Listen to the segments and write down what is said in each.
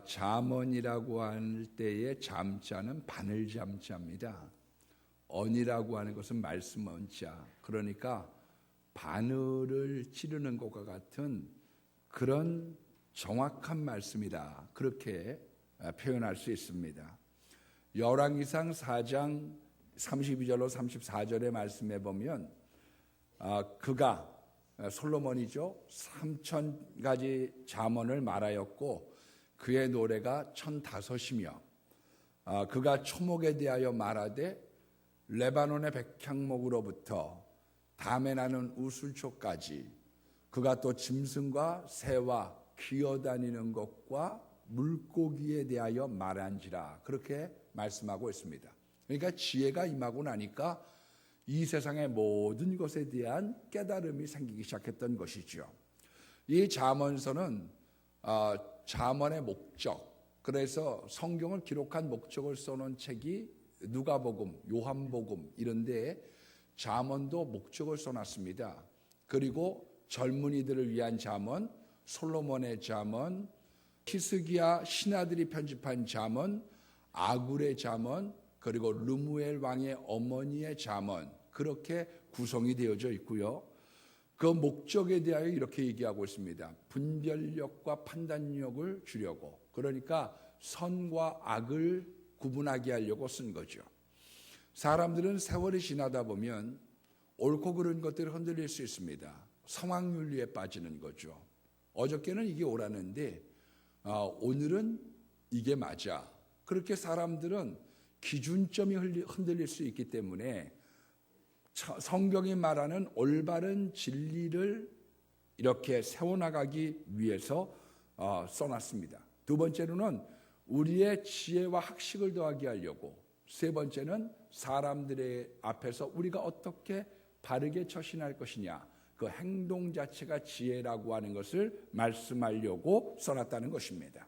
잠언이라고 할 때의 잠자는 바늘 잠자입니다. 언이라고 하는 것은 말씀 언자, 그러니까 바늘을 찌르는 것과 같은 그런 정확한 말씀이다, 그렇게 표현할 수 있습니다. 열왕기상 4장 32절로 34절의 말씀에 보면 그가 솔로몬이죠, 3,000가지 잠언을 말하였고 그의 노래가 1,005이며 그가 초목에 대하여 말하되 레바논의 백향목으로부터 담에 나는 우술초까지 그가 또 짐승과 새와 기어다니는 것과 물고기에 대하여 말한지라, 그렇게 말씀하고 있습니다. 그러니까 지혜가 임하고 나니까 이 세상의 모든 것에 대한 깨달음이 생기기 시작했던 것이죠. 이 잠언서는 잠언의 목적, 그래서 성경을 기록한 목적을 써놓은 책이 누가복음, 요한복음 이런 데에 잠언도 목적을 써놨습니다. 그리고 젊은이들을 위한 잠언, 솔로몬의 잠언, 히스기야 신하들이 편집한 잠언, 아굴의 잠언, 그리고 르무엘 왕의 어머니의 잠언, 그렇게 구성이 되어져 있고요. 그 목적에 대하여 이렇게 얘기하고 있습니다. 분별력과 판단력을 주려고, 그러니까 선과 악을 구분하게 하려고 쓴 거죠. 사람들은 세월이 지나다 보면 옳고 그른 것들을 흔들릴 수 있습니다. 상황윤리에 빠지는 거죠. 어저께는 이게 옳았는데 오늘은 이게 맞아. 그렇게 사람들은 기준점이 흔들릴 수 있기 때문에 성경이 말하는 올바른 진리를 이렇게 세워나가기 위해서 써놨습니다. 두 번째로는 우리의 지혜와 학식을 더하게 하려고, 세 번째는 사람들의 앞에서 우리가 어떻게 바르게 처신할 것이냐, 그 행동 자체가 지혜라고 하는 것을 말씀하려고 써놨다는 것입니다.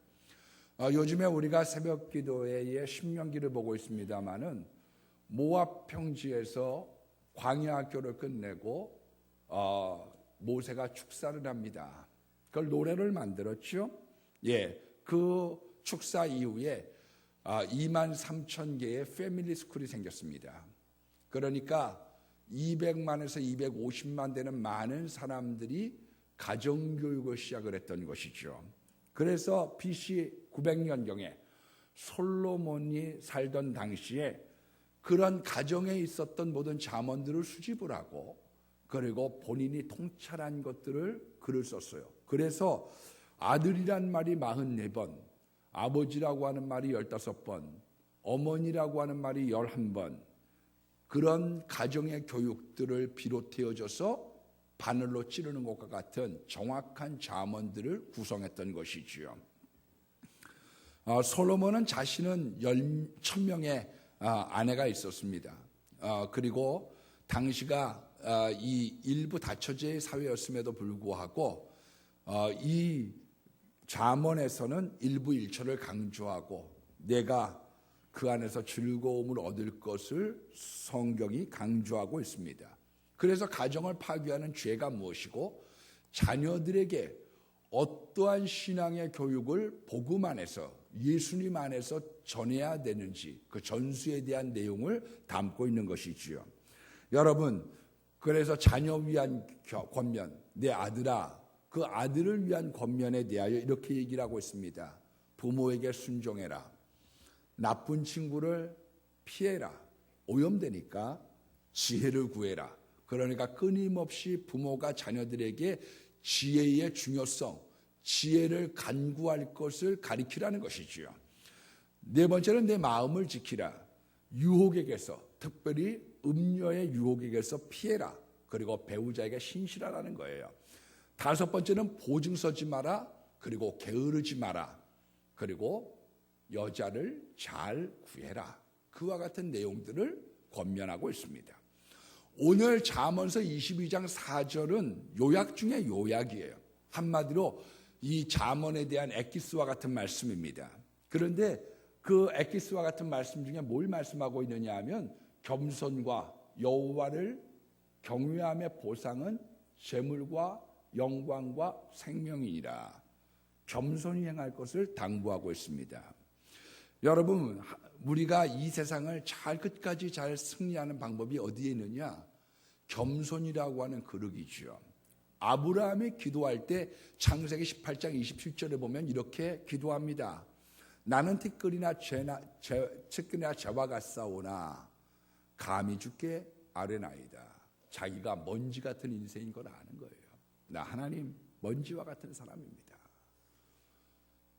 요즘에 우리가 새벽 기도회의 신명기를 보고 있습니다마는 모압 평지에서 광야 학교를 끝내고 모세가 축사를 합니다. 그걸 노래를 만들었죠. 그 축사 이후에 23,000개의 패밀리 스쿨이 생겼습니다. 그러니까 200만에서 250만 되는 많은 사람들이 가정교육을 시작을 했던 것이죠. 그래서 BC 900년경에 솔로몬이 살던 당시에 그런 가정에 있었던 모든 잠언들을 수집을 하고, 그리고 본인이 통찰한 것들을 글을 썼어요. 그래서 아들이란 말이 44번, 아버지라고 하는 말이 15번, 어머니라고 하는 말이 11번, 그런 가정의 교육들을 비롯되어져서 바늘로 찌르는 것과 같은 정확한 잠언들을 구성했던 것이지요. 솔로몬은 자신은 1,000명의 아내가 있었습니다. 그리고 당시가 이 일부 다처제의 사회였음에도 불구하고 이 잠언에서는 일부일처를 강조하고 내가 그 안에서 즐거움을 얻을 것을 성경이 강조하고 있습니다. 그래서 가정을 파괴하는 죄가 무엇이고 자녀들에게 어떠한 신앙의 교육을 복음 안에서, 예수님 안에서 전해야 되는지, 그 전수에 대한 내용을 담고 있는 것이지요. 여러분, 그래서 자녀 위한 권면, 내 아들아, 그 아들을 위한 권면에 대하여 이렇게 얘기를 하고 있습니다. 부모에게 순종해라. 나쁜 친구를 피해라. 오염되니까 지혜를 구해라. 그러니까 끊임없이 부모가 자녀들에게 지혜의 중요성, 지혜를 간구할 것을 가리키라는 것이지요. 네 번째는 내 마음을 지키라. 유혹에게서, 특별히 음료의 유혹에게서 피해라. 그리고 배우자에게 신실하라는 거예요. 다섯 번째는 보증 서지 마라. 그리고 게으르지 마라. 그리고 여자를 잘 구해라. 그와 같은 내용들을 권면하고 있습니다. 오늘 잠언서 22장 4절은 요약 중에 요약이에요. 한마디로 이 잠언에 대한 엑기스와 같은 말씀입니다. 그런데 그 엑기스와 같은 말씀 중에 뭘 말씀하고 있느냐 하면 겸손과 여호와를 경외함의 보상은 재물과 영광과 생명이니라. 겸손히 행할 것을 당부하고 있습니다. 여러분, 우리가 이 세상을 끝까지 잘 승리하는 방법이 어디에 있느냐? 겸손이라고 하는 그릇이죠. 아브라함이 기도할 때 창세기 18장 27절에 보면 이렇게 기도합니다. 나는 티끌이나 재와 같사오나 감히 주께 아뢰나이다. 자기가 먼지 같은 인생인 걸 아는 거예요. 나 하나님 먼지와 같은 사람입니다.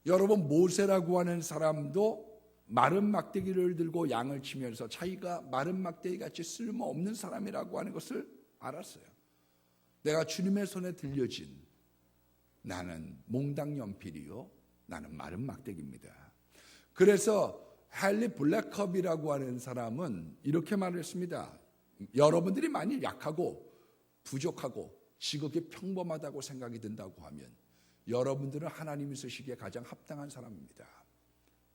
여러분, 모세라고 하는 사람도 마른 막대기를 들고 양을 치면서 자기가 마른 막대기 같이 쓸모없는 사람이라고 하는 것을 알았어요. 내가 주님의 손에 들려진 나는 몽당 연필이요, 나는 마른 막대기입니다. 그래서 헨리 블랙컵이라고 하는 사람은 이렇게 말을 했습니다. 여러분들이 만일 약하고 부족하고 지극히 평범하다고 생각이 든다고 하면 여러분들은 하나님이 쓰시기에 가장 합당한 사람입니다.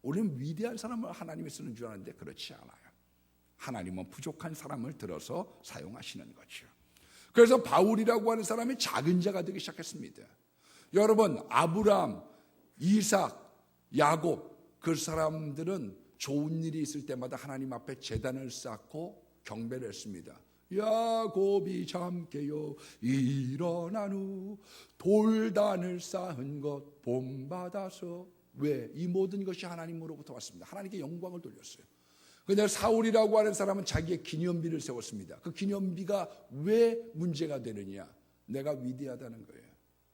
우리는 위대한 사람을 하나님이 쓰는 줄 아는데 그렇지 않아요. 하나님은 부족한 사람을 들어서 사용하시는 거죠. 그래서 바울이라고 하는 사람이 작은 자가 되기 시작했습니다. 여러분, 아브라함, 이삭, 야곱, 그 사람들은 좋은 일이 있을 때마다 하나님 앞에 제단을 쌓고 경배를 했습니다. 야곱이 잠깨요 일어난 후 돌단을 쌓은 것 본받아서. 왜? 이 모든 것이 하나님으로부터 왔습니다. 하나님께 영광을 돌렸어요. 그런데 사울이라고 하는 사람은 자기의 기념비를 세웠습니다. 그 기념비가 왜 문제가 되느냐? 내가 위대하다는 거예요.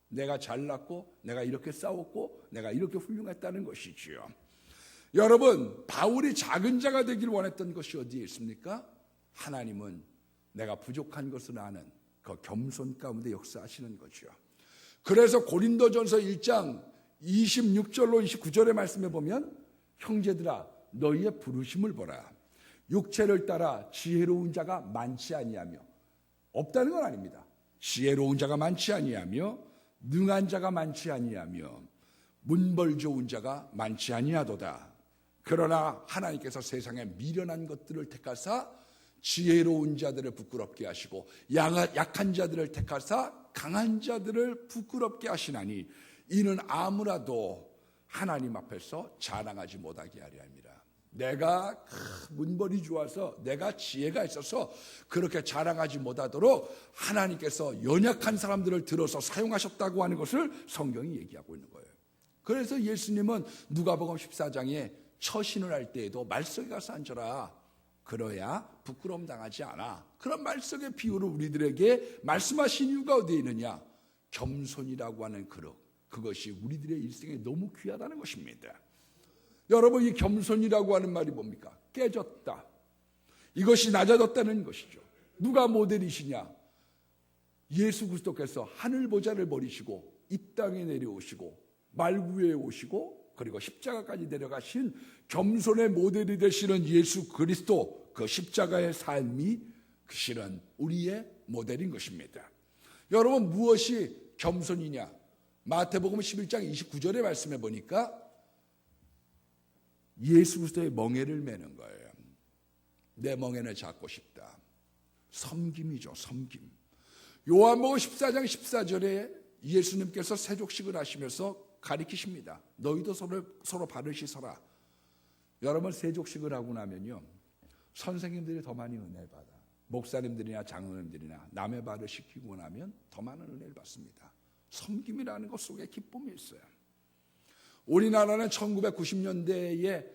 내가 잘났고 내가 이렇게 싸웠고 내가 이렇게 훌륭했다는 것이지요. 여러분, 바울이 작은 자가 되길 원했던 것이 어디에 있습니까? 하나님은 내가 부족한 것을 아는 그 겸손 가운데 역사하시는 거죠. 그래서 고린도전서 1장 26절로 29절의 말씀에 보면 형제들아 너희의 부르심을 보라. 육체를 따라 지혜로운 자가 많지 아니하며, 없다는 건 아닙니다. 지혜로운 자가 많지 아니하며 능한 자가 많지 아니하며 문벌 좋은 자가 많지 아니하도다. 그러나 하나님께서 세상에 미련한 것들을 택하사 지혜로운 자들을 부끄럽게 하시고 약한 자들을 택하사 강한 자들을 부끄럽게 하시나니 이는 아무라도 하나님 앞에서 자랑하지 못하게 하려 합니다. 내가 문벌이 좋아서 내가 지혜가 있어서 그렇게 자랑하지 못하도록 하나님께서 연약한 사람들을 들어서 사용하셨다고 하는 것을 성경이 얘기하고 있는 거예요. 그래서 예수님은 누가복음 14장에 처신을 할 때에도 말석에 가서 앉아라. 그러야 부끄러움 당하지 않아. 그런 말석의 비유를 우리들에게 말씀하신 이유가 어디에 있느냐? 겸손이라고 하는 그릇. 그것이 우리들의 일생에 너무 귀하다는 것입니다. 여러분, 이 겸손이라고 하는 말이 뭡니까? 깨졌다. 이것이 낮아졌다는 것이죠. 누가 모델이시냐? 예수 그리스도께서 하늘 보좌를 버리시고 이 땅에 내려오시고 말구에 오시고 그리고 십자가까지 내려가신 겸손의 모델이 되시는 예수 그리스도, 그 십자가의 삶이 실은 우리의 모델인 것입니다. 여러분, 무엇이 겸손이냐? 마태복음 11장 29절의 말씀에 보니까 예수 그리스도의 멍에를 매는 거예요. 내 멍에를 잡고 싶다. 섬김이죠, 섬김. 요한복음 14장 14절에 예수님께서 세족식을 하시면서 가리키십니다. 너희도 서로 발을 씻어라. 여러분, 세족식을 하고 나면요, 선생님들이 더 많이 은혜를 받아. 목사님들이나 장로님들이나 남의 발을 씻기고 나면 더 많은 은혜를 받습니다. 섬김이라는 것 속에 기쁨이 있어요. 우리나라는 1990년대에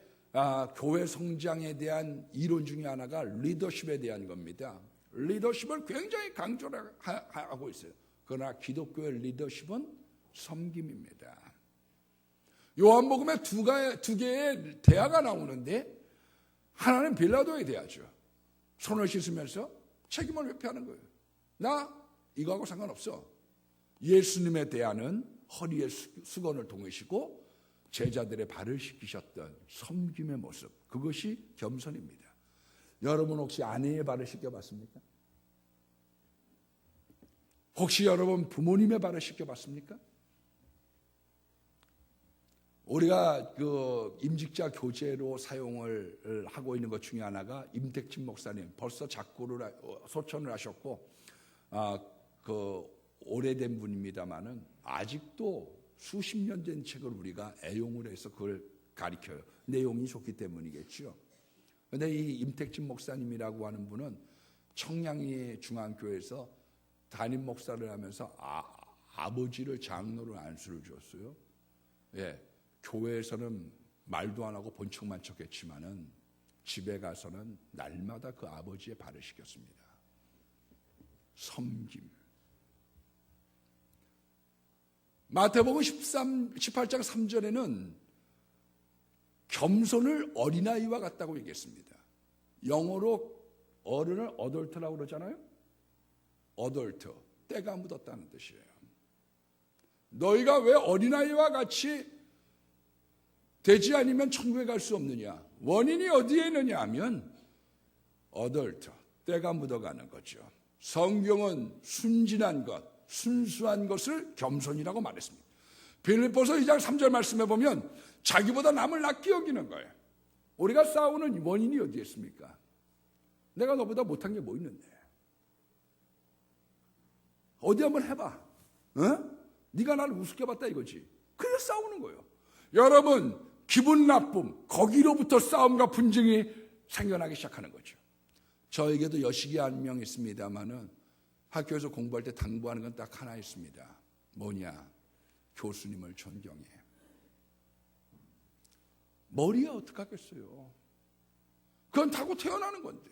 교회 성장에 대한 이론 중에 하나가 리더십에 대한 겁니다. 리더십을 굉장히 강조를 하고 있어요. 그러나 기독교의 리더십은 섬김입니다. 요한복음에 두 개의 대화가 나오는데 하나는 빌라도의 대화죠. 손을 씻으면서 책임을 회피하는 거예요. 나 이거하고 상관없어. 예수님의 대화는 허리에 수건을 동이시고 제자들의 발을 씻기셨던 섬김의 모습, 그것이 겸손입니다. 여러분 혹시 아내의 발을 씻겨봤습니까? 혹시 여러분 부모님의 발을 씻겨봤습니까? 우리가 그 임직자 교재로 사용을 하고 있는 것 중에 하나가 임택진 목사님, 벌써 작고를 소천을 하셨고 그 오래된 분입니다만은 아직도 수십 년 된 책을 우리가 애용을 해서 그걸 가리켜요. 내용이 좋기 때문이겠죠. 그런데 이 임택진 목사님이라고 하는 분은 청량리 중앙교회에서 담임 목사를 하면서 아버지를 장로로 안수를 줬어요. 예, 교회에서는 말도 안 하고 본 척만 척했지만은 집에 가서는 날마다 그 아버지의 발을 씻겼습니다. 섬김. 마태복음 18장 3절에는 겸손을 어린아이와 같다고 얘기했습니다. 영어로 어른을 어덜트라고 그러잖아요. 어덜트, 때가 묻었다는 뜻이에요. 너희가 왜 어린아이와 같이 되지 않으면 천국에 갈 수 없느냐? 원인이 어디에 있느냐 하면 어덜트, 때가 묻어가는 거죠. 성경은 순진한 것, 순수한 것을 겸손이라고 말했습니다. 빌립보서 2장 3절 말씀해 보면 자기보다 남을 낫게 여기는 거예요. 우리가 싸우는 원인이 어디에 있습니까? 내가 너보다 못한 게 뭐 있는데? 어디 한번 해봐. 네가 나를 우습게 봤다 이거지. 그래서 싸우는 거예요. 여러분, 기분 나쁨, 거기로부터 싸움과 분쟁이 생겨나기 시작하는 거죠. 저에게도 여식이 한 명 있습니다만은 학교에서 공부할 때 당부하는 건 딱 하나 있습니다. 뭐냐? 교수님을 존경해. 머리야 어떡하겠어요? 그건 타고 태어나는 건데.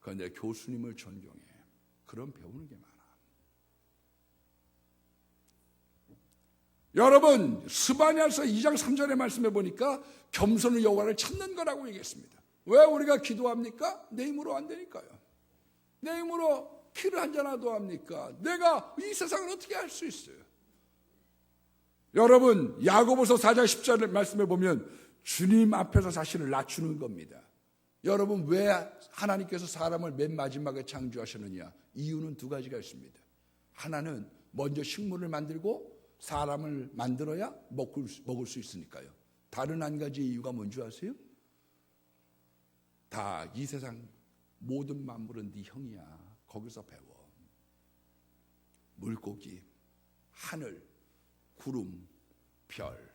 그런데 교수님을 존경해. 그럼 배우는 게 많아. 여러분, 스바냐서 2장 3절의 말씀해 보니까 겸손을 여호와를 찾는 거라고 얘기했습니다. 왜 우리가 기도합니까? 내 힘으로 안 되니까요. 내 힘으로 피를 한잔하도 합니까? 내가 이 세상을 어떻게 할 수 있어요? 여러분, 야고보서 4장 10절을 말씀해 보면 주님 앞에서 자신을 낮추는 겁니다. 여러분, 왜 하나님께서 사람을 맨 마지막에 창조하셨느냐? 이유는 두 가지가 있습니다. 하나는 먼저 식물을 만들고 사람을 만들어야 먹을 수 있으니까요. 다른 한 가지 이유가 뭔지 아세요? 다 이 세상 모든 만물은 네 형이야. 거기서 배워. 물고기, 하늘, 구름, 별.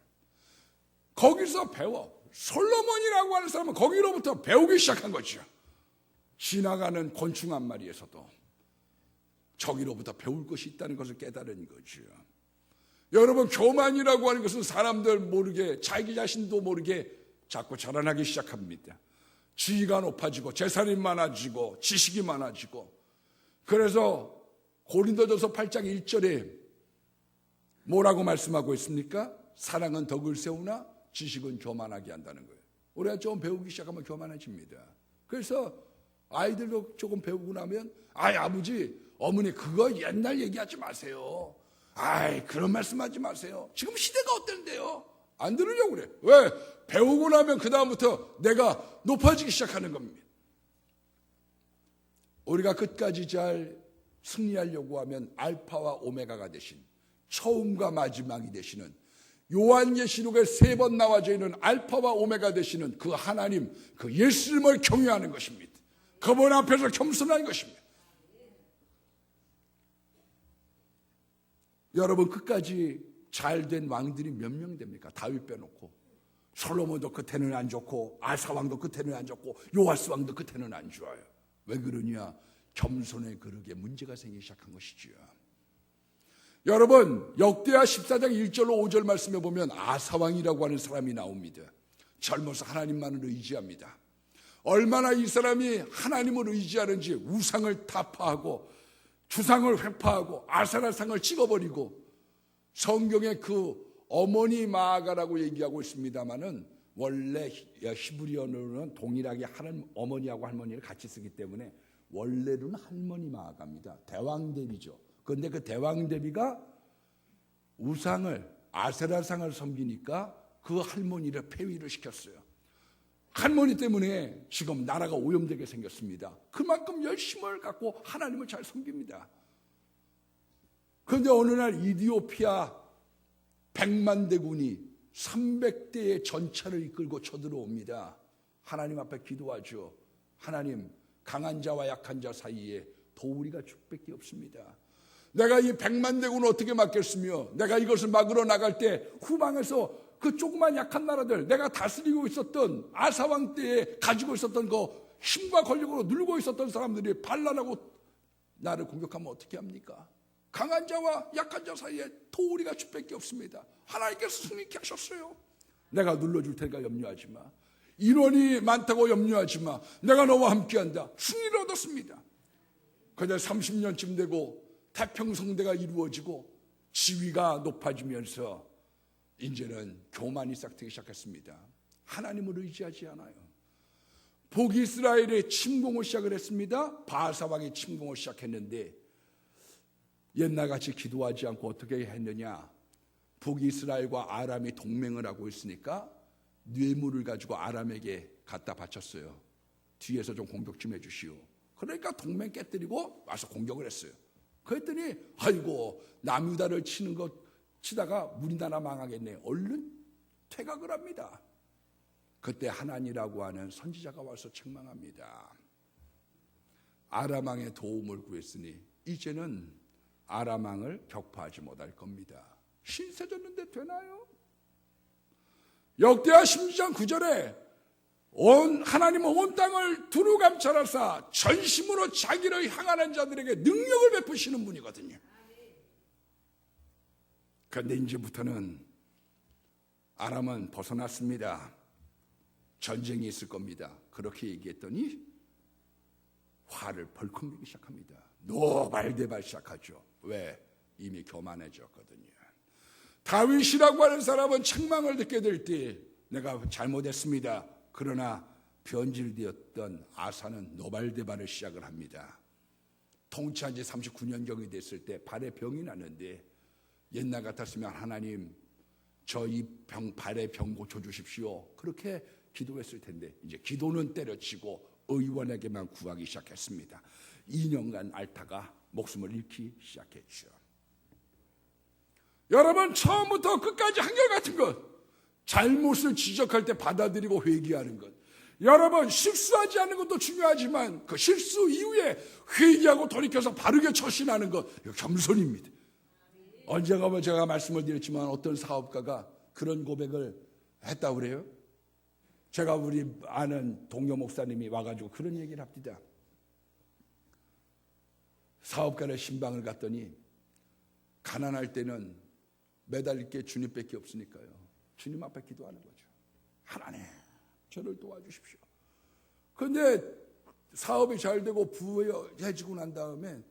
거기서 배워. 솔로몬이라고 하는 사람은 거기로부터 배우기 시작한 거죠. 지나가는 곤충 한 마리에서도 저기로부터 배울 것이 있다는 것을 깨달은 거죠. 여러분, 교만이라고 하는 것은 사람들 모르게, 자기 자신도 모르게 자꾸 자라나기 시작합니다. 지위가 높아지고 재산이 많아지고 지식이 많아지고. 그래서 고린도전서 8장 1절에 뭐라고 말씀하고 있습니까? 사랑은 덕을 세우나 지식은 교만하게 한다는 거예요. 우리가 좀 배우기 시작하면 교만해집니다. 그래서 아이들도 조금 배우고 나면 아버지, 어머니 그거 옛날 얘기하지 마세요. 그런 말씀하지 마세요. 지금 시대가 어떤데요? 안 들으려고 그래. 왜? 배우고 나면 그 다음부터 내가 높아지기 시작하는 겁니다. 우리가 끝까지 잘 승리하려고 하면 알파와 오메가가 되신, 처음과 마지막이 되시는, 요한계시록에 3번 나와져 있는 알파와 오메가 되시는 그 하나님, 그 예수님을 경외하는 것입니다. 그분 앞에서 겸손한 것입니다. 여러분, 끝까지 잘된 왕들이 몇 명 됩니까? 다윗 빼놓고. 솔로몬도 끝에는 안 좋고, 아사왕도 끝에는 안 좋고, 요아스 왕도 끝에는 안 좋아요. 왜 그러냐? 겸손의 그릇에 문제가 생기기 시작한 것이지요. 여러분, 역대하 14장 1절로 5절 말씀해 보면 아사왕이라고 하는 사람이 나옵니다. 젊어서 하나님만을 의지합니다. 얼마나 이 사람이 하나님을 의지하는지 우상을 타파하고 주상을 회파하고 아세라상을 찍어버리고, 성경에 그 어머니 마아가라고 얘기하고 있습니다만은 원래 히브리어로는 동일하게 어머니하고 할머니를 같이 쓰기 때문에 원래는 할머니 마아가입니다. 대왕대비죠. 그런데 그 대왕대비가 우상을, 아세라상을 섬기니까 그 할머니를 폐위를 시켰어요. 할머니 때문에 지금 나라가 오염되게 생겼습니다. 그만큼 열심을 갖고 하나님을 잘 섬깁니다. 그런데 어느 날 이디오피아 100만 대군이 300대의 전차를 이끌고 쳐들어옵니다. 하나님 앞에 기도하죠. 하나님, 강한 자와 약한 자 사이에 도우리가 죽밖에 없습니다. 내가 이 100만 대군을 어떻게 막겠으며 내가 이것을 막으러 나갈 때 후방에서 그 조그만 약한 나라들, 내가 다스리고 있었던 아사왕 때에 가지고 있었던 그 힘과 권력으로 누르고 있었던 사람들이 반란하고 나를 공격하면 어떻게 합니까? 강한 자와 약한 자 사이에 도우리가 수밖에 없습니다. 하나님께서 승리케 하셨어요. 내가 눌러줄 테니까 염려하지 마. 인원이 많다고 염려하지 마. 내가 너와 함께한다. 승리를 얻었습니다. 그런데 30년쯤 되고 태평성대가 이루어지고 지위가 높아지면서 이제는 교만이 싹트기 시작했습니다. 하나님을 의지하지 않아요. 북이스라엘의 침공을 시작을 했습니다. 바사왕이 침공을 시작했는데 옛날같이 기도하지 않고 어떻게 했느냐. 북이스라엘과 아람이 동맹을 하고 있으니까 뇌물을 가지고 아람에게 갖다 바쳤어요. 뒤에서 좀 공격 좀 해주시오. 그러니까 동맹 깨뜨리고 와서 공격을 했어요. 그랬더니 아이고 남유다를 치다가 우리나라 망하겠네. 얼른 퇴각을 합니다. 그때 하나니라고 하는 선지자가 와서 책망합니다. 아람왕의 도움을 구했으니 이제는 아람왕을 격파하지 못할 겁니다. 신세 졌는데 되나요? 역대하 16장 9절에 하나님은 온 땅을 두루 감찰하사 전심으로 자기를 향하는 자들에게 능력을 베푸시는 분이거든요. 그런데 이제부터는 아람은 벗어났습니다. 전쟁이 있을 겁니다. 그렇게 얘기했더니 화를 벌컥 내기 시작합니다. 노발대발 시작하죠. 왜? 이미 교만해졌거든요. 다윗이라고 하는 사람은 책망을 듣게 될 때 내가 잘못했습니다. 그러나 변질되었던 아사는 노발대발을 시작을 합니다. 통치한 지 39년경이 됐을 때 발에 병이 났는데 옛날 같았으면 하나님 저 이 발에 병 고쳐주십시오. 그렇게 기도했을 텐데 이제 기도는 때려치고 의원에게만 구하기 시작했습니다. 2년간 앓다가 목숨을 잃기 시작했죠. 여러분 처음부터 끝까지 한결같은 것, 잘못을 지적할 때 받아들이고 회개하는 것. 여러분 실수하지 않는 것도 중요하지만 그 실수 이후에 회개하고 돌이켜서 바르게 처신하는 것, 이거 겸손입니다. 언젠가 제가 말씀을 드렸지만 어떤 사업가가 그런 고백을 했다고 그래요. 제가 우리 아는 동료 목사님이 와가지고 그런 얘기를 합니다. 사업가의 신방을 갔더니 가난할 때는 매달릴 게 주님밖에 없으니까요. 주님 앞에 기도하는 거죠. 하나님 저를 도와주십시오. 그런데 사업이 잘 되고 부해지고 난 다음에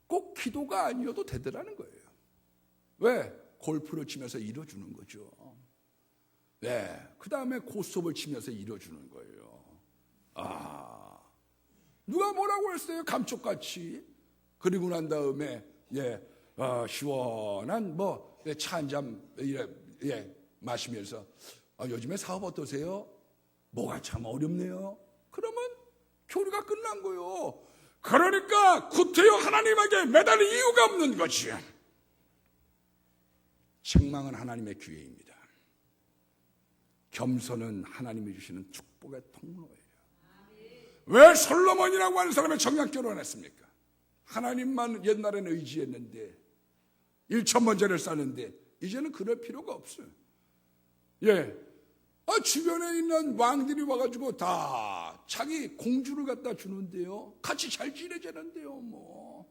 꼭 기도가 아니어도 되더라는 거예요. 왜? 골프를 치면서 이뤄주는 거죠. 네. 그 다음에 고스톱을 치면서 이뤄주는 거예요. 누가 뭐라고 했어요? 감쪽같이. 그리고 난 다음에 시원한 차 한 잔 마시면서 요즘에 사업 어떠세요? 뭐가 참 어렵네요. 그러면 교류가 끝난 거예요. 그러니까 구태여 하나님에게 매달릴 이유가 없는 거지. 책망은 하나님의 기회입니다. 겸손은 하나님이 주시는 축복의 통로예요. 왜 솔로몬이라고 하는 사람의 정략 결혼했습니까? 하나님만 옛날에는 의지했는데 1천번제를 쌓는데 이제는 그럴 필요가 없어요. 주변에 있는 왕들이 와가지고 다 자기 공주를 갖다 주는데요. 같이 잘 지내자는데요.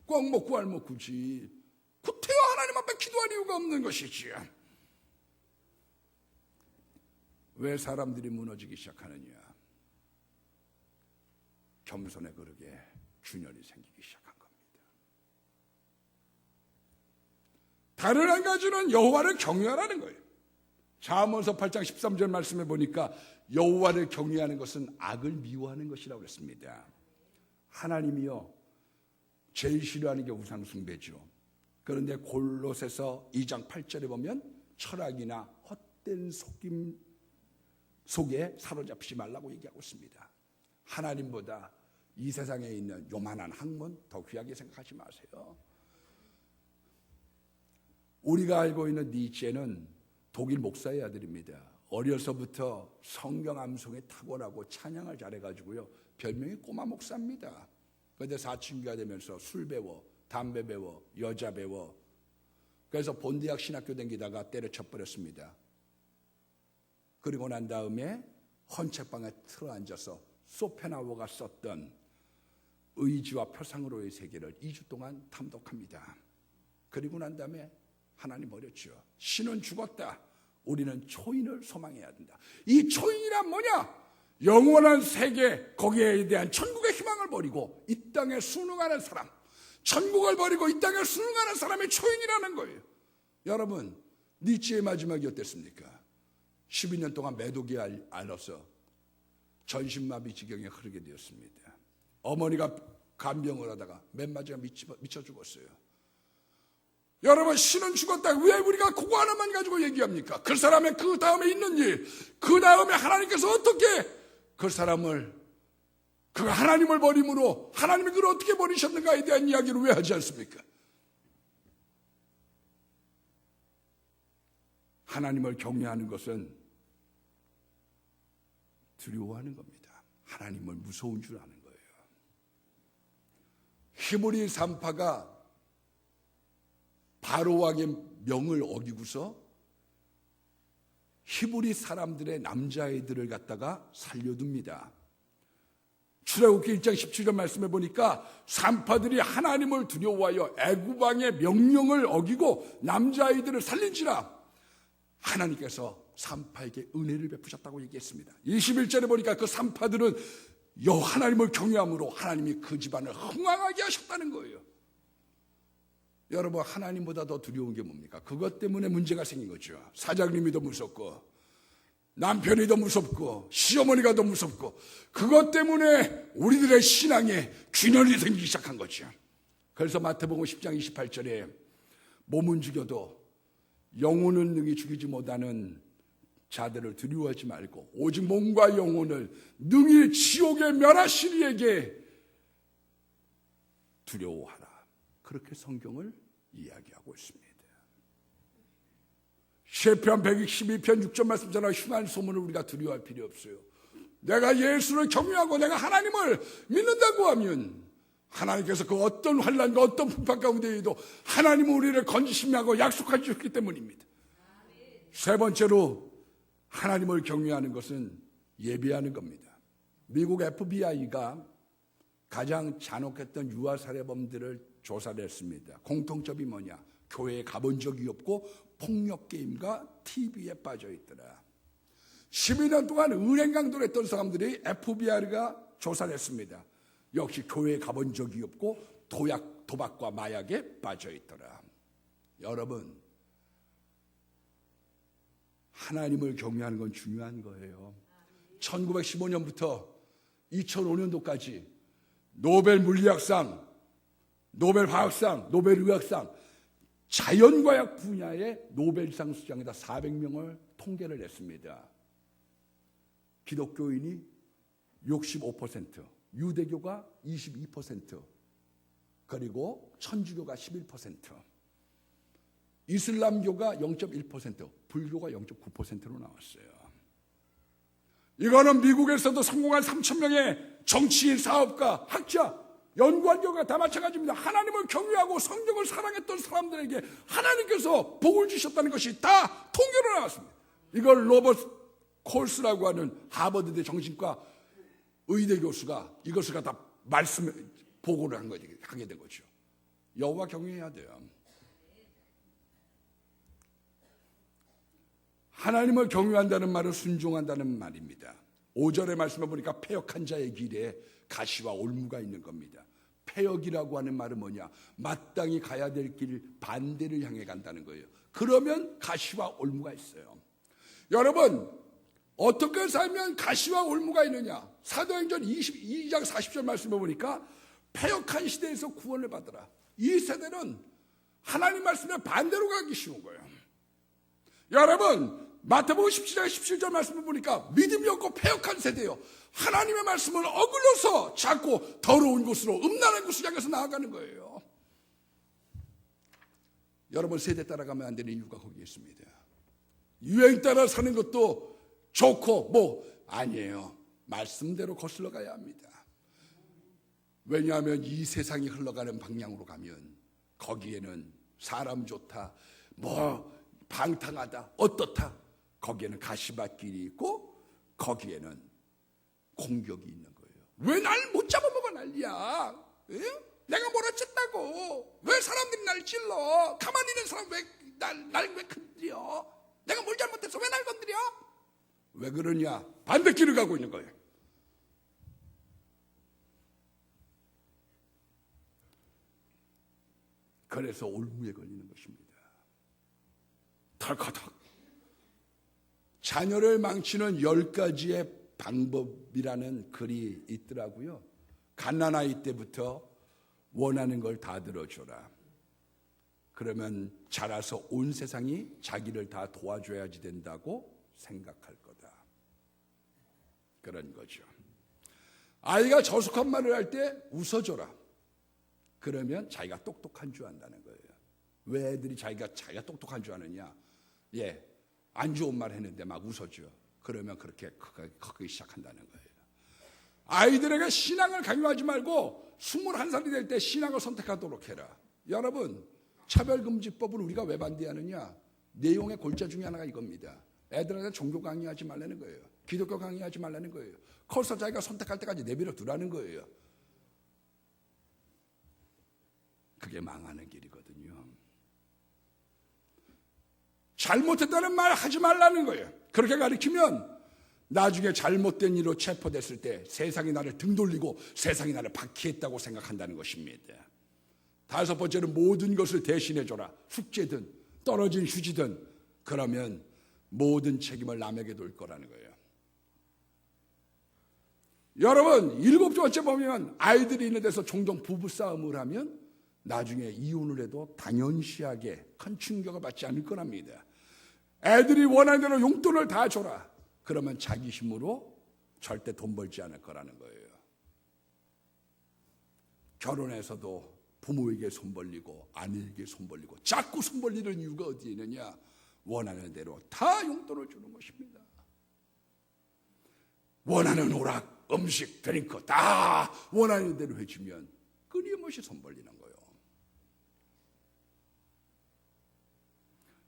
꽉 먹고 알 먹고지. 구태여 하나님 앞에 기도할 이유가 없는 것이지요. 왜 사람들이 무너지기 시작하느냐? 겸손의 그릇에 균열이 생기기 시작한 겁니다. 다른 한 가지는 여호와를 경외하라는 거예요. 잠언서 8장 13절 말씀에 보니까 여호와를 경외하는 것은 악을 미워하는 것이라고 했습니다. 하나님이요 제일 싫어하는 게 우상 숭배죠. 그런데 골로새서 2장 8절에 보면 철학이나 헛된 속임 속에 사로잡히지 말라고 얘기하고 있습니다. 하나님보다 이 세상에 있는 요만한 학문 더 귀하게 생각하지 마세요. 우리가 알고 있는 니체는 독일 목사의 아들입니다. 어려서부터 성경 암송에 탁월하고 찬양을 잘해가지고요 별명이 꼬마 목사입니다. 그런데 사춘기가 되면서 술 배워 담배 배워, 여자 배워. 그래서 본대학 신학교 다니다가 때려쳐버렸습니다. 그리고 난 다음에 헌책방에 틀어앉아서 소펜하우어가 썼던 의지와 표상으로의 세계를 2주 동안 탐독합니다. 그리고 난 다음에 하나님 버렸죠. 신은 죽었다. 우리는 초인을 소망해야 된다. 이 초인이란 뭐냐? 영원한 세계, 거기에 대한 천국의 희망을 버리고 이 땅에 순응하는 사람, 천국을 버리고 이 땅에 순응하는 사람이 초인이라는 거예요. 여러분, 니체의 마지막이 어땠습니까? 12년 동안 매독이 앓아서 전신마비 지경에 흐르게 되었습니다. 어머니가 간병을 하다가 맨 마지막에 미쳐 죽었어요. 여러분, 신은 죽었다. 왜 우리가 그거 하나만 가지고 얘기합니까? 그 사람의 그 다음에 있는 일, 그 다음에 하나님께서 어떻게 그 사람을, 그 하나님을 버림으로 하나님이 그를 어떻게 버리셨는가에 대한 이야기를 왜 하지 않습니까? 하나님을 경외하는 것은 두려워하는 겁니다. 하나님을 무서운 줄 아는 거예요. 히브리 산파가 바로왕의 명을 어기고서 히브리 사람들의 남자아이들을 갖다가 살려둡니다. 출애굽기 1장 17절 말씀해 보니까 산파들이 하나님을 두려워하여 애굽 왕의 명령을 어기고 남자아이들을 살린지라 하나님께서 산파에게 은혜를 베푸셨다고 얘기했습니다. 21절에 보니까 그 산파들은 하나님을 경외함으로 하나님이 그 집안을 흥왕하게 하셨다는 거예요. 여러분, 하나님보다 더 두려운 게 뭡니까? 그것 때문에 문제가 생긴 거죠. 사장님이 더 무섭고 남편이 더 무섭고 시어머니가 더 무섭고 그것 때문에 우리들의 신앙에 균열이 생기기 시작한 거죠. 그래서 마태복음 10장 28절에 몸은 죽여도 영혼은 능히 죽이지 못하는 자들을 두려워하지 말고 오직 몸과 영혼을 능히 지옥에 멸하시는 이에게 두려워하라. 그렇게 성경을 이야기하고 있습니다. 시편 112편 6절 말씀처럼 흉한 소문을 우리가 두려워할 필요 없어요. 내가 예수를 경외하고 내가 하나님을 믿는다고 하면 하나님께서 그 어떤 환난과 어떤 풍파 가운데에도 하나님은 우리를 건지심하고 약속해 주셨기 때문입니다. 세 번째로 하나님을 경외하는 것은 예배하는 겁니다. 미국 FBI가 가장 잔혹했던 유아 살해범들을 조사를 했습니다. 공통점이 뭐냐? 교회에 가본 적이 없고 폭력 게임과 TV에 빠져 있더라. 12년 동안 은행 강도를 했던 사람들이 FBI가 조사를 했습니다. 역시 교회에 가본 적이 없고 도박과 마약에 빠져 있더라. 여러분, 하나님을 경외하는 건 중요한 거예요. 1915년부터 2005년도까지 노벨 물리학상, 노벨 화학상, 노벨 의학상, 자연과학 분야의 노벨상 수상에다 400명을 통계를 냈습니다. 기독교인이 65%, 유대교가 22%, 그리고 천주교가 11%, 이슬람교가 0.1%, 불교가 0.9%로 나왔어요. 이거는 미국에서도 성공한 3,000명의 정치인, 사업가, 학자, 연구한 결과가 다 마찬가지입니다. 하나님을 경외하고 성경을 사랑했던 사람들에게 하나님께서 복을 주셨다는 것이 다 통계로 나왔습니다. 이걸 로버트 콜스라고 하는 하버드대 정신과 의대 교수가 이것을 갖다 보고를 하게 된 거죠. 여호와 경외해야 돼요. 하나님을 경외한다는 말은 순종한다는 말입니다. 5절의 말씀을 보니까 패역한 자의 길에 가시와 올무가 있는 겁니다. 패역이라고 하는 말은 뭐냐? 마땅히 가야 될 길 반대를 향해 간다는 거예요. 그러면 가시와 올무가 있어요. 여러분, 어떻게 살면 가시와 올무가 있느냐? 사도행전 22장 40절 말씀을 보니까 패역한 시대에서 구원을 받으라. 이 세대는 하나님 말씀에 반대로 가기 쉬운 거예요. 여러분, 마태복음 17장 17절 말씀을 보니까 믿음이 없고 패역한 세대요. 하나님의 말씀을 어글러서 자꾸 더러운 곳으로, 음란한 곳을 향해서 나아가는 거예요. 여러분, 세대 따라가면 안 되는 이유가 거기에 있습니다. 유행 따라 사는 것도 좋고 아니에요. 말씀대로 거슬러 가야 합니다. 왜냐하면 이 세상이 흘러가는 방향으로 가면 거기에는 사람 좋다, 뭐 방탕하다, 어떻다, 거기에는 가시밭길이 있고 거기에는 공격이 있는 거예요. 왜 날 못 잡아먹어 난리야? 에? 내가 뭘 어쨌다고? 왜 사람들이 날 찔러? 가만히 있는 사람 왜 날 왜 건드려? 내가 뭘 잘못했어? 왜 날 건드려? 왜 그러냐? 반대길을 가고 있는 거예요. 그래서 올무에 걸리는 것입니다. 덜커덕. 자녀를 망치는 10가지의 방법이라는 글이 있더라고요. 갓난아이 때부터 원하는 걸 다 들어줘라. 그러면 자라서 온 세상이 자기를 다 도와줘야지 된다고 생각할 거다. 그런 거죠. 아이가 저속한 말을 할 때 웃어줘라. 그러면 자기가 똑똑한 줄 안다는 거예요. 왜 애들이 자기가 똑똑한 줄 아느냐? 예, 안 좋은 말 했는데 막 웃어줘. 그러면 그렇게 크기 시작한다는 거예요. 아이들에게 신앙을 강요하지 말고 21살이 될 때 신앙을 선택하도록 해라. 여러분, 차별금지법을 우리가 왜 반대하느냐? 내용의 골자 중에 하나가 이겁니다. 애들한테 종교 강의하지 말라는 거예요. 기독교 강의하지 말라는 거예요. 커서 자기가 선택할 때까지 내버려 두라는 거예요. 그게 망하는 길이거든요. 잘못했다는 말 하지 말라는 거예요. 그렇게 가르치면 나중에 잘못된 일로 체포됐을 때 세상이 나를 등 돌리고 세상이 나를 박해했다고 생각한다는 것입니다. 5번째는 모든 것을 대신해줘라. 숙제든 떨어진 휴지든. 그러면 모든 책임을 남에게 돌 거라는 거예요. 여러분, 7번째 보면 아이들이 있는 데서 종종 부부싸움을 하면 나중에 이혼을 해도 당연시하게 큰 충격을 받지 않을 거랍니다. 애들이 원하는 대로 용돈을 다 줘라. 그러면 자기 힘으로 절대 돈 벌지 않을 거라는 거예요. 결혼해서도 부모에게 손 벌리고 아내에게 손 벌리고 자꾸 손 벌리는 이유가 어디에 있느냐? 원하는 대로 다 용돈을 주는 것입니다. 원하는 오락, 음식, 드링크 다 원하는 대로 해주면 끊임없이 손 벌리는 거예요.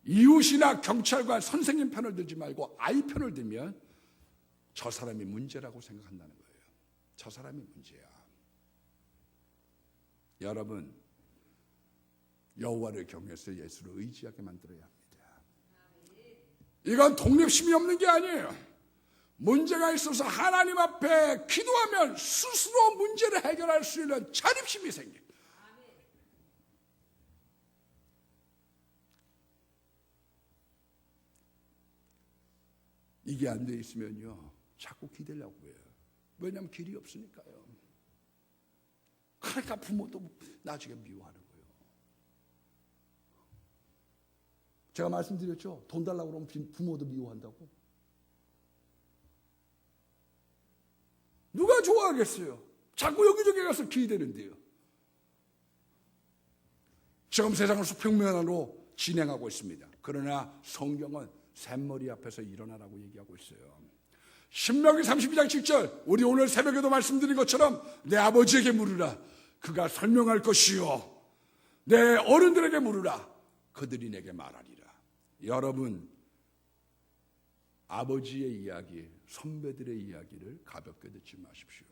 이웃이나 경찰관, 선생님 편을 들지 말고 아이 편을 들면 저 사람이 문제라고 생각한다는 거예요. 저 사람이 문제야. 여러분, 여호와를 경외해서 예수를 의지하게 만들어야 합니다. 이건 독립심이 없는 게 아니에요. 문제가 있어서 하나님 앞에 기도하면 스스로 문제를 해결할 수 있는 자립심이 생겨요. 이게 안 돼 있으면요, 자꾸 기대려고 해요. 왜냐하면 길이 없으니까요. 그러니까 부모도 나중에 미워하는 거예요. 제가 말씀드렸죠. 돈 달라고 그러면 부모도 미워한다고. 누가 좋아하겠어요? 자꾸 여기저기 가서 기대는데요. 지금 세상은 수평면으로 진행하고 있습니다. 그러나 성경은 샘머리 앞에서 일어나라고 얘기하고 있어요. 신명기 32장 7절, 우리 오늘 새벽에도 말씀드린 것처럼 내 아버지에게 물으라. 그가 설명할 것이요. 내 어른들에게 물으라. 그들이 내게 말하리라. 여러분, 아버지의 이야기, 선배들의 이야기를 가볍게 듣지 마십시오.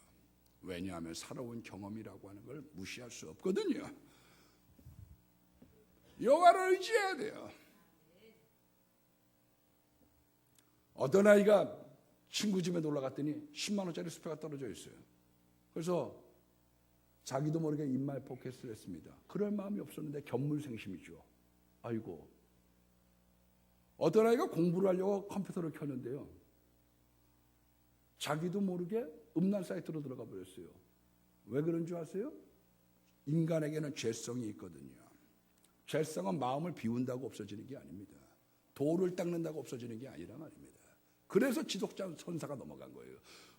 왜냐하면 살아온 경험이라고 하는 걸 무시할 수 없거든요. 여호와를 의지해야 돼요. 어떤 아이가 친구 집에 놀러 갔더니 10만 원짜리 스페가 떨어져 있어요. 그래서 자기도 모르게 입말 포켓을 했습니다. 그럴 마음이 없었는데 견물생심이죠. 아이고. 어떤 아이가 공부를 하려고 컴퓨터를 켰는데요. 자기도 모르게 음란 사이트로 들어가 버렸어요. 왜 그런 줄 아세요? 인간에게는 죄성이 있거든요. 죄성은 마음을 비운다고 없어지는 게 아닙니다. 돌을 닦는다고 없어지는 게 아니란 말입니다. 그래서 지독자 선사가 넘어간 거예요.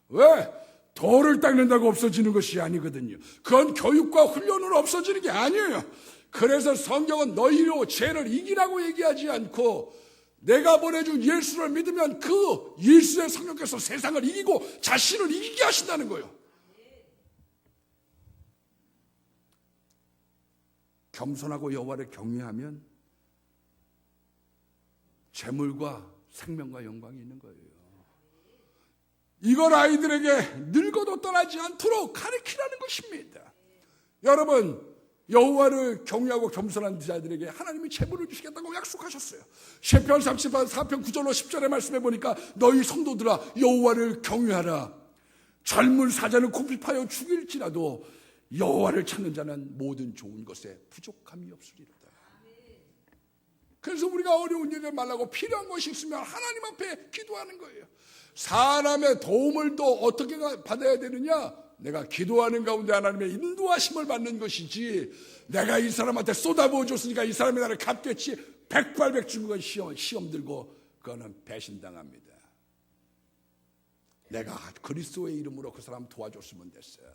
왜? 돌을 닦는다고 없어지는 것이 아니거든요. 그건 교육과 훈련으로 없어지는 게 아니에요. 그래서 성경은 너희로 죄를 이기라고 얘기하지 않고 내가 보내준 예수를 믿으면 그 예수의 성령께서 세상을 이기고 자신을 이기게 하신다는 거예요. 겸손하고 여호와를 경외하면 재물과 생명과 영광이 있는 거예요. 이걸 아이들에게 늙어도 떠나지 않도록 가르치라는 것입니다. 여러분, 여호와를 경외하고 겸손한 자들에게 하나님이 재물을 주시겠다고 약속하셨어요. 시편 34편 9절로 10절의 말씀해 보니까 너희 성도들아 여호와를 경외하라. 젊은 사자는 궁핍하여 죽일지라도 여호와를 찾는 자는 모든 좋은 것에 부족함이 없으리로다. 그래서 우리가 어려운 일을 말하고 필요한 것이 있으면 하나님 앞에 기도하는 거예요. 사람의 도움을 또 어떻게 받아야 되느냐? 내가 기도하는 가운데 하나님의 인도하심을 받는 것이지, 내가 이 사람한테 쏟아부어 줬으니까 이 사람이 나를 갚겠지, 백발백중 건 시험 들고 그거는 배신당합니다. 내가 그리스도의 이름으로 그 사람 도와줬으면 됐어요.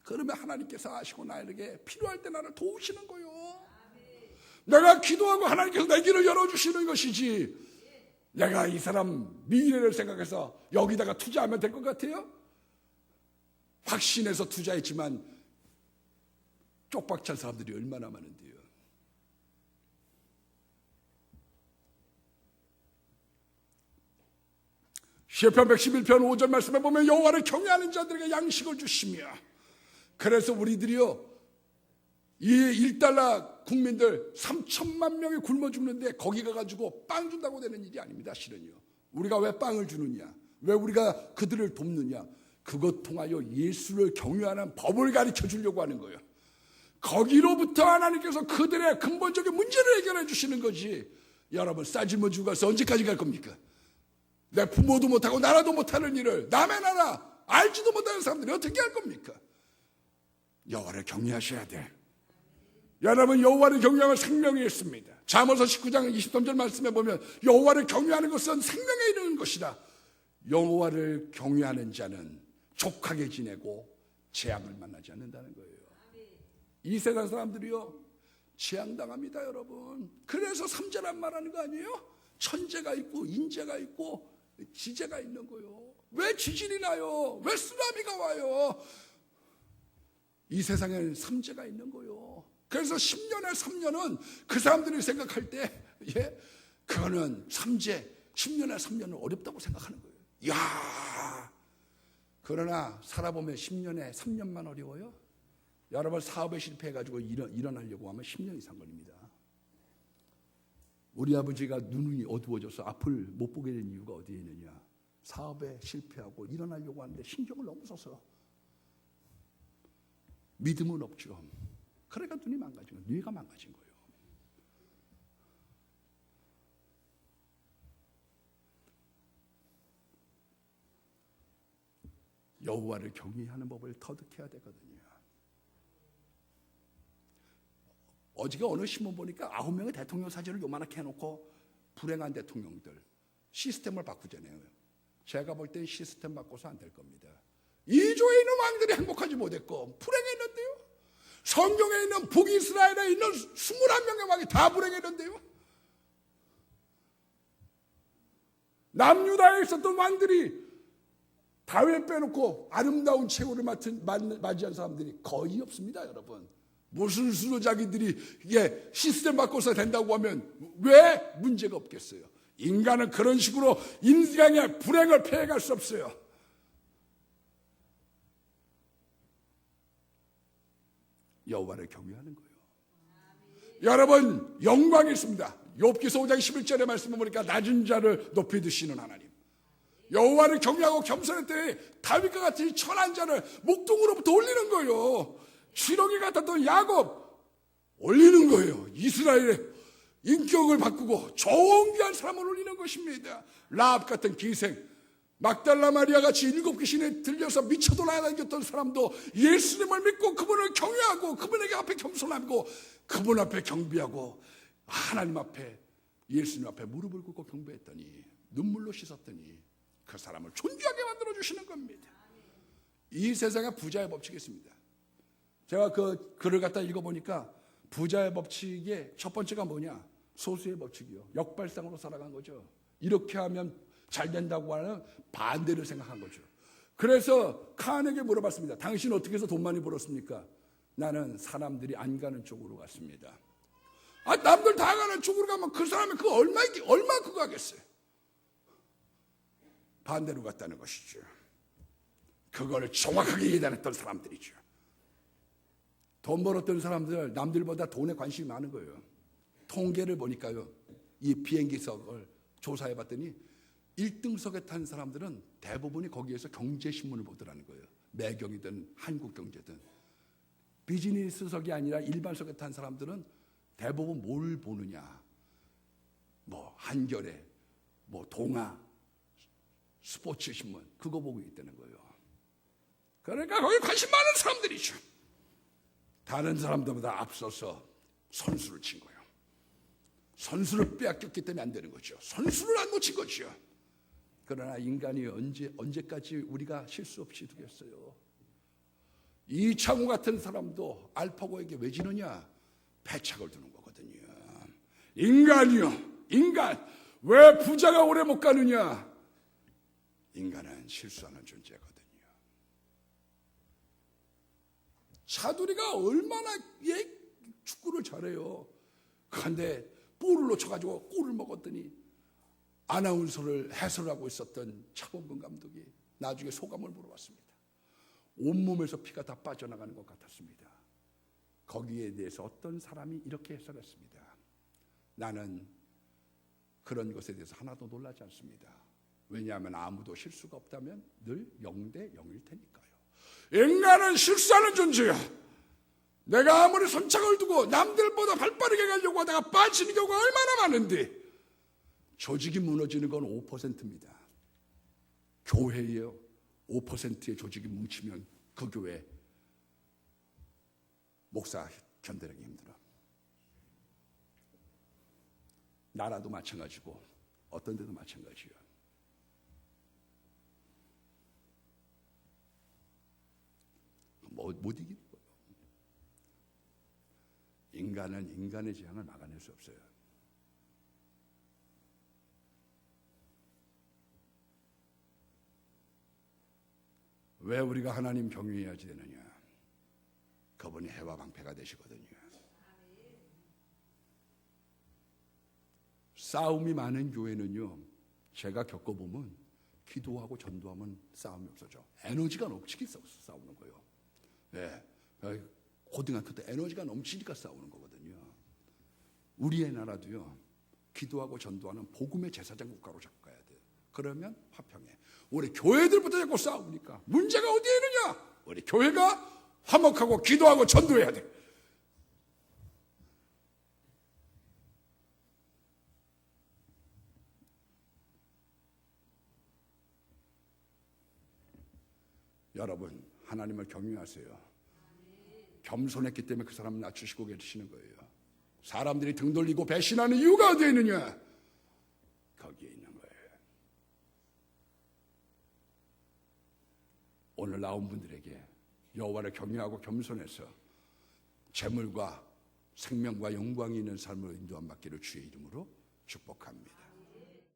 그러면 하나님께서 아시고 나에게 필요할 때 나를 도우시는 거예요. 내가 기도하고 하나님께서 내 길을 열어주시는 것이지, 내가 이 사람 미래를 생각해서 여기다가 투자하면 될 것 같아요? 확신해서 투자했지만 쪽박찬 사람들이 얼마나 많은데요. 시편 111편 5절 말씀에 보면 여호와를 경외하는 자들에게 양식을 주시며, 그래서 우리들이요, 이 1달러 국민들 3천만 명이 굶어 죽는데 거기 가가지고 빵 준다고 되는 일이 아닙니다. 실은요. 우리가 왜 빵을 주느냐, 왜 우리가 그들을 돕느냐, 그것 통하여 예수를 경외하는 법을 가르쳐 주려고 하는 거예요. 거기로부터 하나님께서 그들의 근본적인 문제를 해결해 주시는 거지. 여러분, 싸질문 주고 가서 언제까지 갈 겁니까? 내 부모도 못하고 나라도 못하는 일을 남의 나라 알지도 못하는 사람들이 어떻게 할 겁니까? 여호와를 경외하셔야 돼. 여러분, 여호와를 경외하면 생명이 있습니다. 잠언서 19장 23절 말씀에 보면 여호와를 경외하는 것은 생명에 이르는 것이다. 여호와를 경외하는 자는 족하게 지내고 재앙을 만나지 않는다는 거예요. 이 세상 사람들이요, 재앙당합니다, 여러분. 그래서 삼재란 말하는 거 아니에요? 천재가 있고 인재가 있고 지재가 있는 거예요. 왜 지진이 나요? 왜 쓰나미가 와요? 이 세상에는 삼재가 있는 거예요. 그래서 10년에 3년은 그 사람들이 생각할 때, 그거는 삼재, 10년에 3년은 어렵다고 생각하는 거예요. 이야, 그러나 살아보면 10년에 3년만 어려워요? 여러분, 사업에 실패해가지고 일어나려고 하면 10년 이상 걸립니다. 우리 아버지가 눈이 어두워져서 앞을 못 보게 된 이유가 어디에 있느냐? 사업에 실패하고 일어나려고 하는데 신경을 너무 써서 믿음은 없죠. 그러니까 눈이 망가진 거예요. 뇌가 망가진 거예요. 여호와를 경외하는 법을 터득해야 되거든요. 어저께 어느 신문 보니까 9명의 대통령 사진을 요만하게 해놓고 불행한 대통령들 시스템을 바꾸잖아요. 제가 볼 땐 시스템 바꿔서 안 될 겁니다. 이조에 있는 왕들이 행복하지 못했고 불행했는데요. 성경에 있는 북이스라엘에 있는 21명의 왕이 다 불행했는데요. 남유다에 있었던 왕들이 다윗 빼놓고 아름다운 최후를 맞이한 사람들이 거의 없습니다, 여러분. 무슨 수로 자기들이 이게 시스템 바꿔서 된다고 하면 왜 문제가 없겠어요? 인간은 그런 식으로 인간의 불행을 피해갈 수 없어요. 여호와를 경외하는 거예요. 여러분, 영광이 있습니다. 욥기서 5장 11절의 말씀을 보니까 낮은 자를 높이 드시는 하나님, 여호와를 경외하고 겸손했더니 다윗과 같은 천한 자를 목동으로부터 올리는 거예요. 지렁이 같았던 야곱 올리는 거예요. 이스라엘의 인격을 바꾸고 존귀한 사람을 올리는 것입니다. 라합 같은 기생, 막달라 마리아 같이 7 귀신에 들려서 미쳐 돌아다녔던 사람도 예수님을 믿고 그분을 경외하고 그분에게 앞에 겸손하고 그분 앞에 경배하고 하나님 앞에, 예수님 앞에 무릎을 꿇고 경배했더니, 눈물로 씻었더니 그 사람을 존귀하게 만들어주시는 겁니다. 이 세상에 부자의 법칙이 있습니다. 제가 그 글을 갖다 읽어보니까 부자의 법칙의 첫 번째가 뭐냐? 소수의 법칙이요. 역발상으로 살아간 거죠. 이렇게 하면 잘 된다고 하는 반대를 생각한 거죠. 그래서 칸에게 물어봤습니다. 당신 어떻게 해서 돈 많이 벌었습니까? 나는 사람들이 안 가는 쪽으로 갔습니다. 남들 다 가는 쪽으로 가면 그 사람이 얼마 그거 하겠어요. 반대로 갔다는 것이죠. 그걸 정확하게 예단했던 사람들이죠. 돈 벌었던 사람들, 남들보다 돈에 관심이 많은 거예요. 통계를 보니까요, 이 비행기석을 조사해 봤더니 1등석에 탄 사람들은 대부분이 거기에서 경제신문을 보더라는 거예요. 매경이든 한국경제든. 비즈니스석이 아니라 일반석에 탄 사람들은 대부분 뭘 보느냐, 뭐 한겨레, 뭐 동아, 스포츠신문, 그거 보고 있다는 거예요. 그러니까 거기 관심 많은 사람들이죠. 다른 사람들보다 앞서서 선수를 친 거예요. 선수를 빼앗겼기 때문에 안 되는 거죠. 선수를 안 놓친 거죠. 그러나 인간이 언제까지 우리가 실수 없이 두겠어요? 이창호 같은 사람도 알파고에게 왜 지느냐? 패착을 두는 거거든요. 인간이요, 인간 왜 부자가 오래 못 가느냐? 인간은 실수하는 존재거든요. 차두리가 얼마나 축구를 잘해요. 그런데 볼을 놓쳐가지고 골을 먹었더니 아나운서를 해설하고 있었던 차범근 감독이 나중에 소감을 물어봤습니다. 온몸에서 피가 다 빠져나가는 것 같았습니다. 거기에 대해서 어떤 사람이 이렇게 해설했습니다. 나는 그런 것에 대해서 하나도 놀라지 않습니다. 왜냐하면 아무도 실수가 없다면 늘 0대 0일 테니까요. 인간은 실수하는 존재야. 내가 아무리 선착을 두고 남들보다 발빠르게 가려고 하다가 빠지는 경우가 얼마나 많은데, 조직이 무너지는 건 5%입니다. 교회에요. 5%의 조직이 뭉치면 그 교회 목사 견디기 힘들어. 나라도 마찬가지고 어떤 데도 마찬가지예요. 못 이기는 거예요. 인간은 인간의 재앙을 막아낼 수 없어요. 왜 우리가 하나님 경외해야지 되느냐? 그분이 해와 방패가 되시거든요. 싸움이 많은 교회는요, 제가 겪어보면 기도하고 전도하면 싸움이 없어져. 에너지가 넘치기 싸우는 거예요. 네, 고등학교 때 에너지가 넘치니까 싸우는 거거든요. 우리의 나라도요, 기도하고 전도하는 복음의 제사장 국가로 잡고 가야 돼요. 그러면 화평해. 우리 교회들부터 자꾸 싸우니까 문제가 어디에 있느냐? 우리 교회가 화목하고 기도하고 전도해야 돼. 여러분, 하나님을 경외하세요. 겸손했기 때문에 그 사람을 낮추시고 계시는 거예요. 사람들이 등 돌리고 배신하는 이유가 어디에 있느냐? 거기에 있는 거예요. 오늘 나온 분들에게 여호와를 경외하고 겸손해서 재물과 생명과 영광이 있는 삶을 인도함 받기를 주의 이름으로 축복합니다.